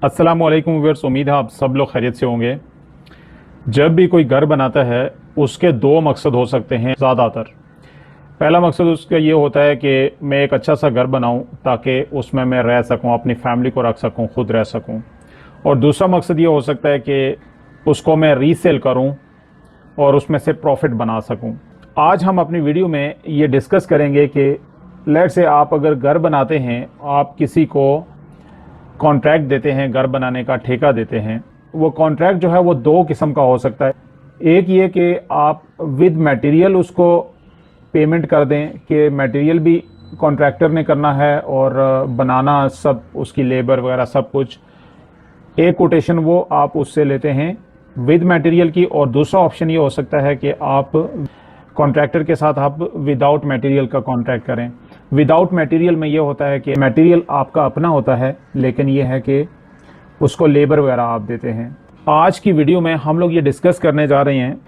अस्सलाम वालेकुम व्यूअर्स, उम्मीद है आप सब लोग खैरियत से होंगे। जब भी कोई घर बनाता है उसके दो मकसद हो सकते हैं ज़्यादातर। पहला मकसद उसका ये होता है कि मैं एक अच्छा सा घर बनाऊं ताकि उसमें मैं रह सकूं, अपनी फैमिली को रख सकूं, खुद रह सकूं। और दूसरा मकसद ये हो सकता है कि उसको मैं रीसेल करूं और उसमें से प्रॉफिट बना सकूं। आज हम अपनी वीडियो में ये डिस्कस करेंगे कि लेट्स से आप अगर घर बनाते हैं, आप किसी को कॉन्ट्रैक्ट देते हैं, घर बनाने का ठेका देते हैं। वो कॉन्ट्रैक्ट जो है वो दो किस्म का हो सकता है। एक ये कि आप विद मटेरियल उसको पेमेंट कर दें कि मटेरियल भी कॉन्ट्रैक्टर ने करना है और बनाना सब, उसकी लेबर वगैरह सब कुछ। एक कोटेशन वो आप उससे लेते हैं विद मटेरियल की, और दूसरा ऑप्शन ये हो सकता है कि आप कॉन्ट्रैक्टर के साथ आप विदाउट मटेरियल का कॉन्ट्रैक्ट करें। विदाउट मटेरियल में ये होता है कि मटेरियल आपका अपना होता है, लेकिन ये है कि उसको लेबर वगैरह आप देते हैं। आज की वीडियो में हम लोग ये डिस्कस करने जा रहे हैं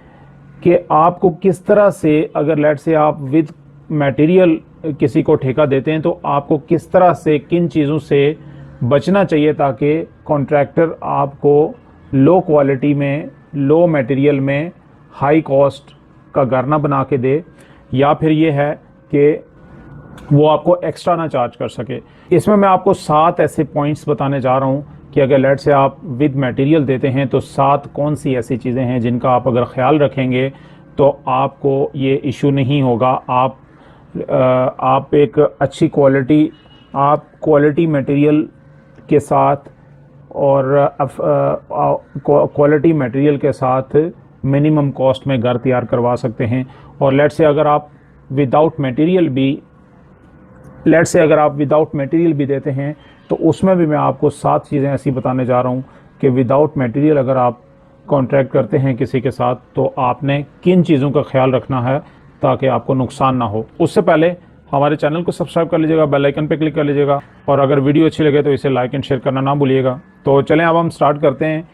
कि आपको किस तरह से, अगर लेट से आप विद मटेरियल किसी को ठेका देते हैं, तो आपको किस तरह से, किन चीज़ों से बचना चाहिए ताकि कॉन्ट्रैक्टर आपको लो क्वालिटी में, लो मटेरियल में, हाई कॉस्ट का घर ना बना के दे, या फिर ये है कि वो आपको एक्स्ट्रा ना चार्ज कर सके। इसमें मैं आपको 7 ऐसे पॉइंट्स बताने जा रहा हूँ कि अगर लेट से आप विद मटेरियल देते हैं तो 7 कौन सी ऐसी चीज़ें हैं जिनका आप अगर ख्याल रखेंगे तो आपको ये इशू नहीं होगा। आप एक अच्छी क्वालिटी, आप क्वालिटी मटेरियल के साथ और क्वालिटी मटेरियल के साथ मिनिमम कॉस्ट में घर तैयार करवा सकते हैं। और लेट से अगर आप विदाउट मटेरियल भी देते हैं तो उसमें भी मैं आपको 7 चीज़ें ऐसी बताने जा रहा हूँ कि विदाउट मटेरियल अगर आप कॉन्ट्रैक्ट करते हैं किसी के साथ तो आपने किन चीज़ों का ख्याल रखना है ताकि आपको नुकसान ना हो। उससे पहले हमारे चैनल को सब्सक्राइब कर लीजिएगा, बेल आइकन पे क्लिक कर लीजिएगा, और अगर वीडियो अच्छी लगे तो इसे लाइक एंड शेयर करना ना भूलिएगा। तो चलें अब हम स्टार्ट करते हैं।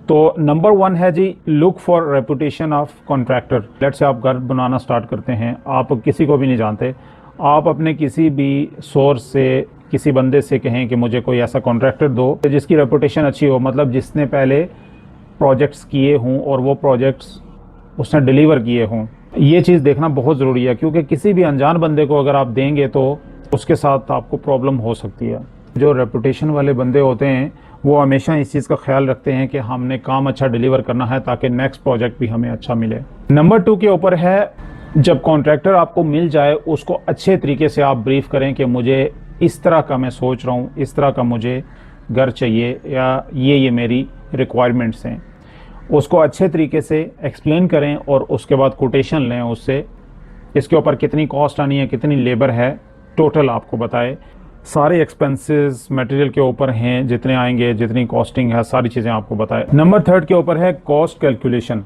तो नंबर 1 है जी, look for reputation of contractor. Late से आप घर बनाना स्टार्ट करते हैं, आप किसी को भी नहीं जानते, आप अपने किसी भी सोर्स से, किसी बंदे से कहें कि मुझे कोई ऐसा कॉन्ट्रैक्टर दो जिसकी रेपुटेशन अच्छी हो, मतलब जिसने पहले प्रोजेक्ट्स किए हों और वो प्रोजेक्ट्स उसने डिलीवर किए हों। ये चीज़ देखना बहुत ज़रूरी है, क्योंकि किसी भी अनजान बंदे को अगर आप देंगे तो उसके साथ आपको प्रॉब्लम हो सकती है। जो रेपुटेशन वाले बंदे होते हैं वो हमेशा इस चीज़ का ख्याल रखते हैं कि हमने काम अच्छा डिलीवर करना है ताकि नेक्स्ट प्रोजेक्ट भी हमें अच्छा मिले। नंबर 2 के ऊपर है, जब कॉन्ट्रैक्टर आपको मिल जाए उसको अच्छे तरीके से आप ब्रीफ करें कि मुझे इस तरह का मैं सोच रहा हूँ, इस तरह का मुझे घर चाहिए, या ये मेरी रिक्वायरमेंट्स हैं। उसको अच्छे तरीके से एक्सप्लेन करें और उसके बाद कोटेशन लें उससे, इसके ऊपर कितनी कॉस्ट आनी है, कितनी लेबर है, टोटल आपको बताए। सारे एक्सपेंसेस मटेरियल के ऊपर हैं, जितने आएंगे, जितनी कॉस्टिंग है, सारी चीज़ें आपको बताए। नंबर 3 के ऊपर है cost calculation.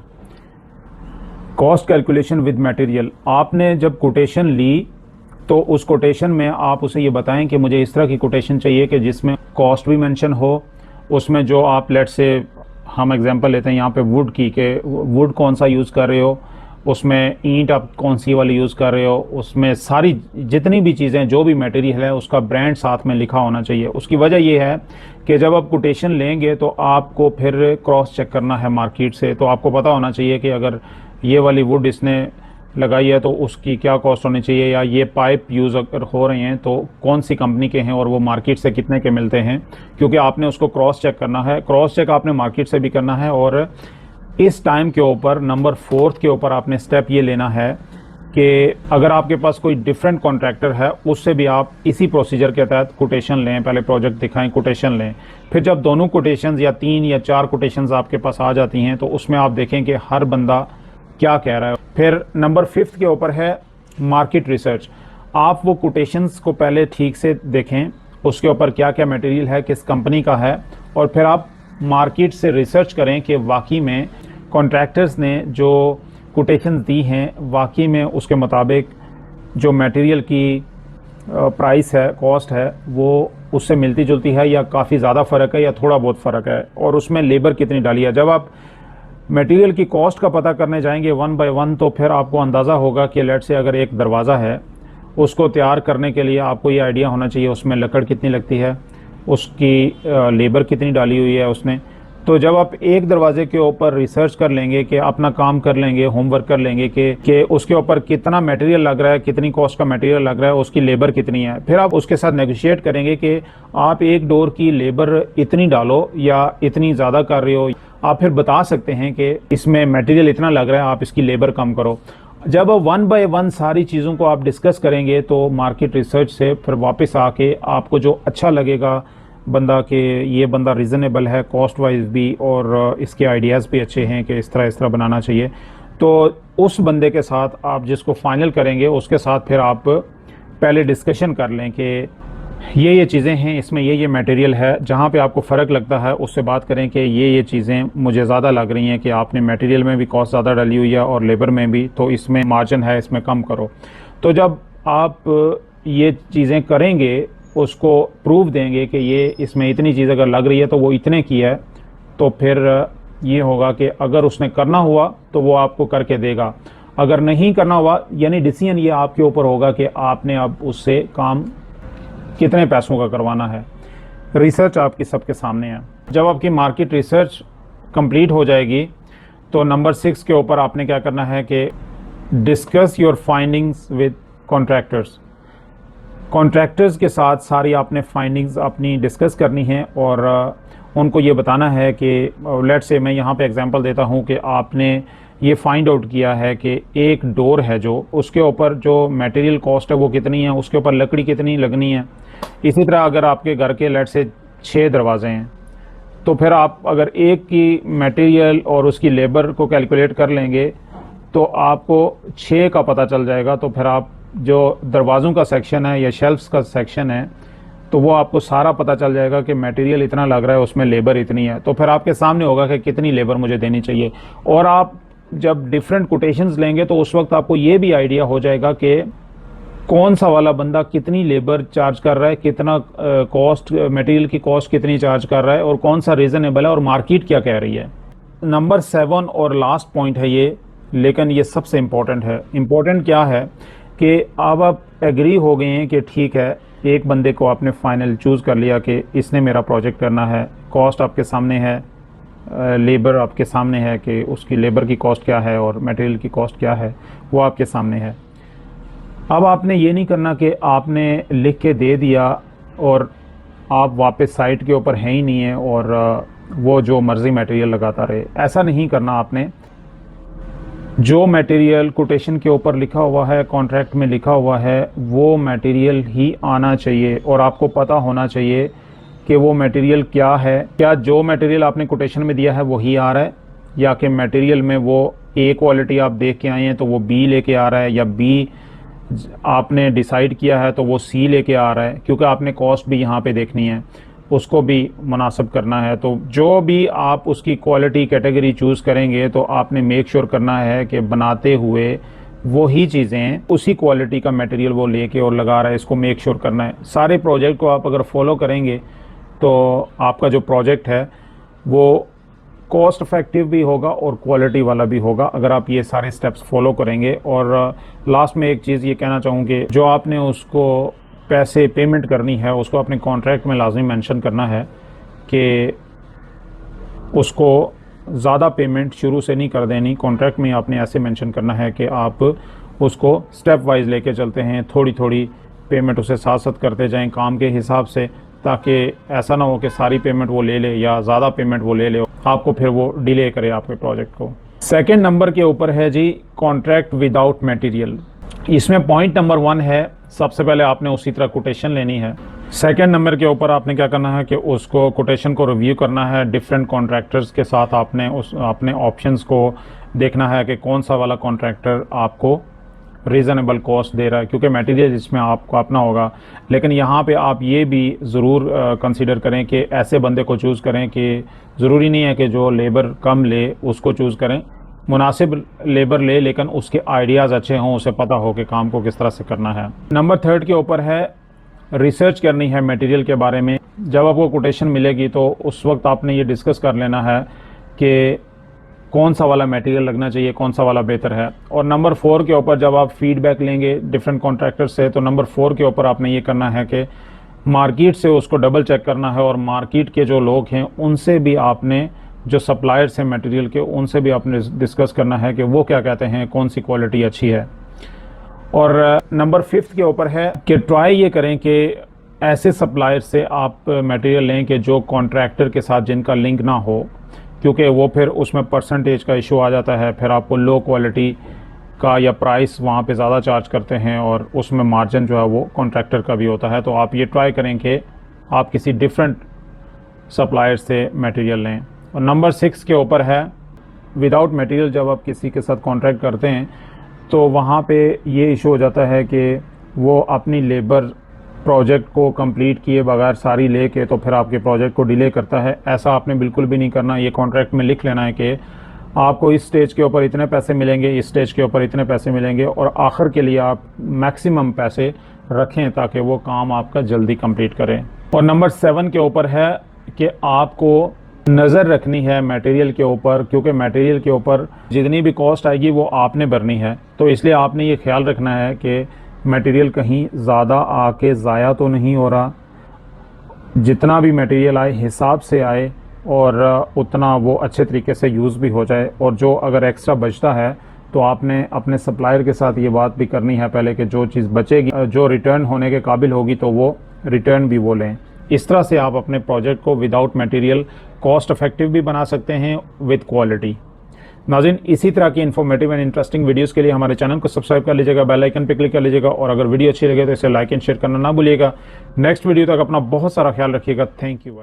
Cost calculation with material. आपने जब कोटेशन ली तो उस कोटेशन में आप उसे ये बताएं कि मुझे इस तरह की कोटेशन चाहिए कि जिसमें कॉस्ट भी मेंशन हो, उसमें जो आप, लेट से हम एग्जांपल लेते हैं यहाँ पे वुड की, कि वुड कौन सा यूज़ कर रहे हो, उसमें ईंट आप कौन सी वाली यूज़ कर रहे हो, उसमें सारी जितनी भी चीज़ें, जो भी मटेरियल है उसका ब्रांड साथ में लिखा होना चाहिए। उसकी वजह यह है कि जब आप कोटेशन लेंगे तो आपको फिर क्रॉस चेक करना है मार्केट से, तो आपको पता होना चाहिए कि अगर ये वाली वुड इसने लगाई है तो उसकी क्या कॉस्ट होनी चाहिए, या ये पाइप यूज़ अगर हो रहे हैं तो कौन सी कंपनी के हैं और वो मार्केट से कितने के मिलते हैं, क्योंकि आपने उसको क्रॉस चेक करना है। क्रॉस चेक आपने मार्केट से भी करना है। और इस टाइम के ऊपर नंबर 4 के ऊपर आपने स्टेप ये लेना है कि अगर आपके पास कोई डिफरेंट कॉन्ट्रैक्टर है उससे भी आप इसी प्रोसीजर के तहत कोटेशन लें, पहले प्रोजेक्ट दिखाएं, कोटेशन लें। फिर जब दोनों कोटेशंस या 3 या 4 कोटेशंस आपके पास आ जाती हैं तो उसमें आप देखें कि हर बंदा क्या कह रहा है। फिर नंबर 5 के ऊपर है मार्केट रिसर्च। आप वो कोटेशंस को पहले ठीक से देखें, उसके ऊपर क्या क्या मटेरियल है, किस कंपनी का है, और फिर आप मार्केट से रिसर्च करें कि वाकई में कॉन्ट्रैक्टर्स ने जो कोटेशंस दी हैं वाकई में उसके मुताबिक जो मटेरियल की प्राइस है, कॉस्ट है, वो उससे मिलती जुलती है, या काफ़ी ज़्यादा फ़र्क है, या थोड़ा बहुत फ़र्क है, और उसमें लेबर कितनी डाली है। जब आप मटेरियल की कॉस्ट का पता करने जाएंगे 1 बाय 1 तो फिर आपको अंदाज़ा होगा कि लेट से अगर एक दरवाज़ा है उसको तैयार करने के लिए आपको ये आइडिया होना चाहिए उसमें लकड़ कितनी लगती है, उसकी लेबर कितनी डाली हुई है उसने। तो जब आप एक दरवाजे के ऊपर रिसर्च कर लेंगे, कि अपना काम कर लेंगे, होमवर्क कर लेंगे कि उसके ऊपर कितना मटेरियल लग रहा है, कितनी कॉस्ट का मटेरियल लग रहा है, उसकी लेबर कितनी है, फिर आप उसके साथ नेगोशिएट करेंगे कि आप एक डोर की लेबर इतनी डालो या इतनी ज़्यादा कर रहे हो। आप फिर बता सकते हैं कि इसमें मटेरियल इतना लग रहा है, आप इसकी लेबर कम करो। जब वन बाय वन सारी चीज़ों को आप डिस्कस करेंगे तो मार्केट रिसर्च से फिर वापस आके आपको जो अच्छा लगेगा बंदा, कि ये बंदा रीज़नेबल है कॉस्ट वाइज भी, और इसके आइडियाज़ भी अच्छे हैं कि इस तरह बनाना चाहिए, तो उस बंदे के साथ आप जिसको फाइनल करेंगे उसके साथ फिर आप पहले डिस्कशन कर लें कि ये चीज़ें हैं, इसमें ये मटेरियल है, जहाँ पे आपको फ़र्क लगता है उससे बात करें कि ये चीज़ें मुझे ज़्यादा लग रही हैं कि आपने मटेरियल में भी कॉस्ट ज़्यादा डाली हुई है और लेबर में भी, तो इसमें मार्जिन है, इसमें कम करो। तो जब आप ये चीज़ें करेंगे, उसको प्रूफ देंगे कि ये इसमें इतनी चीज़ अगर लग रही है तो वो इतने की है, तो फिर ये होगा कि अगर उसने करना हुआ तो वो आपको करके देगा, अगर नहीं करना हुआ यानी डिसीजन ये आपके ऊपर होगा कि आपने अब उससे काम कितने पैसों का करवाना है। रिसर्च आपकी सबके सामने है। जब आपकी मार्केट रिसर्च कंप्लीट हो जाएगी तो नंबर 6 के ऊपर आपने क्या करना है कि discuss your findings with contractors. Contractors के साथ सारी आपने फाइंडिंग्स अपनी डिस्कस करनी है और उनको ये बताना है कि लेट्स से मैं यहाँ पे एग्जांपल देता हूँ कि आपने ये फाइंड आउट किया है कि एक डोर है जो उसके ऊपर जो मटेरियल कॉस्ट है वो कितनी है, उसके ऊपर लकड़ी कितनी लगनी है। इसी तरह अगर आपके घर के लेट्स से 6 दरवाजे हैं तो फिर आप अगर एक की मटेरियल और उसकी लेबर को कैलकुलेट कर लेंगे तो आपको 6 का पता चल जाएगा। तो फिर आप जो दरवाज़ों का सेक्शन है या शेल्फ्स का सेक्शन है तो वो आपको सारा पता चल जाएगा कि मटेरियल इतना लग रहा है, उसमें लेबर इतनी है, तो फिर आपके सामने होगा कि कितनी लेबर मुझे देनी चाहिए। और आप जब डिफरेंट कोटेशंस लेंगे तो उस वक्त आपको ये भी आइडिया हो जाएगा कि कौन सा वाला बंदा कितनी लेबर चार्ज कर रहा है, कितना कॉस्ट मटेरियल की कॉस्ट कितनी चार्ज कर रहा है और कौन सा रीज़नेबल है और मार्केट क्या कह रही है। नंबर 7 और लास्ट पॉइंट है ये, लेकिन ये सबसे इम्पोर्टेंट है। इम्पोर्टेंट क्या है कि अब आप एग्री हो गए हैं कि ठीक है, एक बंदे को आपने फाइनल चूज़ कर लिया कि इसने मेरा प्रोजेक्ट करना है, कॉस्ट आपके सामने है, लेबर आपके सामने है कि उसकी लेबर की कॉस्ट क्या है और मटेरियल की कॉस्ट क्या है, वो आपके सामने है। अब आपने ये नहीं करना कि आपने लिख के दे दिया और आप वापस साइट के ऊपर हैं ही नहीं है और वो जो मर्ज़ी मटेरियल लगाता रहे। ऐसा नहीं करना आपने। जो मटेरियल कोटेशन के ऊपर लिखा हुआ है, कॉन्ट्रैक्ट में लिखा हुआ है, वो मटेरियल ही आना चाहिए और आपको पता होना चाहिए कि वो मटेरियल क्या है। क्या जो मटेरियल आपने कोटेशन में दिया है वही आ रहा है, या कि मटेरियल में वो ए क्वालिटी आप देख के आए हैं तो वो बी लेके आ रहा है, या बी आपने डिसाइड किया है तो वो सी लेके आ रहा है, क्योंकि आपने कॉस्ट भी यहाँ पे देखनी है, उसको भी मुनासिब करना है। तो जो भी आप उसकी क्वालिटी कैटेगरी चूज़ करेंगे तो आपने मेक श्योर करना है कि बनाते हुए वही चीज़ें उसी क्वालिटी का मटेरियल वो लेके और लगा रहा है, इसको मेक श्योर करना है। सारे प्रोजेक्ट को आप अगर फॉलो करेंगे तो आपका जो प्रोजेक्ट है वो कॉस्ट इफेक्टिव भी होगा और क्वालिटी वाला भी होगा, अगर आप ये सारे स्टेप्स फॉलो करेंगे। और लास्ट में एक चीज़ ये कहना चाहूँ कि जो आपने उसको पैसे पेमेंट करनी है उसको अपने कॉन्ट्रैक्ट में लाजमी मेंशन करना है कि उसको ज़्यादा पेमेंट शुरू से नहीं कर देनी। कॉन्ट्रैक्ट में आपने ऐसे मेंशन करना है कि आप उसको स्टेप वाइज लेके चलते हैं, थोड़ी थोड़ी पेमेंट उसे साथ साथ करते जाएं काम के हिसाब से, ताकि ऐसा ना हो कि सारी पेमेंट वो ले ले या ज़्यादा पेमेंट वो ले ले, आपको फिर वो डिले करे आपके प्रोजेक्ट को। सेकेंड नंबर के ऊपर है जी कॉन्ट्रैक्ट विदाउट मटेरियल। इसमें पॉइंट नंबर 1 है, सबसे पहले आपने उसी तरह कोटेशन लेनी है। सेकंड नंबर के ऊपर आपने क्या करना है कि उसको कोटेशन को रिव्यू करना है, डिफरेंट कॉन्ट्रैक्टर्स के साथ आपने अपने ऑप्शंस को देखना है कि कौन सा वाला कॉन्ट्रैक्टर आपको रीज़नेबल कॉस्ट दे रहा है, क्योंकि मटेरियल इसमें आपको अपना होगा। लेकिन यहाँ पे आप ये भी ज़रूर कंसीडर करें कि ऐसे बंदे को चूज़ करें कि ज़रूरी नहीं है कि जो लेबर कम ले उसको चूज़ करें, मुनासिब लेबर ले लेकिन उसके आइडियाज़ अच्छे हों, उसे पता हो कि काम को किस तरह से करना है। नंबर 3 के ऊपर है रिसर्च करनी है मटेरियल के बारे में। जब आपको कोटेशन मिलेगी तो उस वक्त आपने ये डिस्कस कर लेना है कि कौन सा वाला मटेरियल लगना चाहिए, कौन सा वाला बेहतर है। और नंबर 4 के ऊपर जब आप फीडबैक लेंगे डिफरेंट कॉन्ट्रैक्टर से तो नंबर 4 के ऊपर आपने ये करना है कि मार्केट से उसको डबल चेक करना है और मार्केट के जो लोग हैं उनसे भी आपने, जो सप्लायर्स हैं मटेरियल के, उनसे भी आपने डिस्कस करना है कि वो क्या कहते हैं, कौन सी क्वालिटी अच्छी है। और नंबर 5 के ऊपर है कि ट्राई ये करें कि ऐसे सप्लायर से आप मटेरियल लें कि जो कॉन्ट्रैक्टर के साथ जिनका लिंक ना हो, क्योंकि वो फिर उसमें परसेंटेज का इशू आ जाता है, फिर आपको लो क्वालिटी का या प्राइस वहाँ पे ज़्यादा चार्ज करते हैं और उसमें मार्जिन जो है वो कॉन्ट्रैक्टर का भी होता है। तो आप ये ट्राई करें कि आप किसी डिफरेंट सप्लायर से मटेरियल लें। और नंबर 6 के ऊपर है विदाउट मटेरियल, जब आप किसी के साथ कॉन्ट्रैक्ट करते हैं तो वहाँ पे ये इशू हो जाता है कि वो अपनी लेबर प्रोजेक्ट को कंप्लीट किए बगैर सारी लेके तो फिर आपके प्रोजेक्ट को डिले करता है। ऐसा आपने बिल्कुल भी नहीं करना। ये कॉन्ट्रैक्ट में लिख लेना है कि आपको इस स्टेज के ऊपर इतने पैसे मिलेंगे, इस स्टेज के ऊपर इतने पैसे मिलेंगे, और आखिर के लिए आप मैक्सिमम पैसे रखें ताकि वो काम आपका जल्दी कंप्लीट करें। और नंबर 7 के ऊपर है कि आपको नज़र रखनी है मटेरियल के ऊपर, क्योंकि मटेरियल के ऊपर जितनी भी कॉस्ट आएगी वो आपने भरनी है। तो इसलिए आपने ये ख्याल रखना है कि मटेरियल कहीं ज़्यादा आके ज़ाया तो नहीं हो रहा, जितना भी मटेरियल आए हिसाब से आए और उतना वो अच्छे तरीके से यूज़ भी हो जाए। और जो अगर एक्स्ट्रा बचता है तो आपने अपने सप्लायर के साथ ये बात भी करनी है पहले कि जो चीज़ बचेगी, जो रिटर्न होने के काबिल होगी, तो वो रिटर्न भी वो लें। इस तरह से आप अपने प्रोजेक्ट को विदाउट मटेरियल कॉस्ट इफेक्टिव भी बना सकते हैं विद क्वालिटी। नाज़रीन, इसी तरह की इन्फॉर्मेटिव एंड इंटरेस्टिंग वीडियोस के लिए हमारे चैनल को सब्सक्राइब कर लीजिएगा, बेल आइकन पर क्लिक कर लीजिएगा, और अगर वीडियो अच्छी लगे तो इसे लाइक एंड शेयर करना ना भूलिएगा। नेक्स्ट वीडियो तक अपना बहुत सारा ख्याल रखिएगा। Thank you.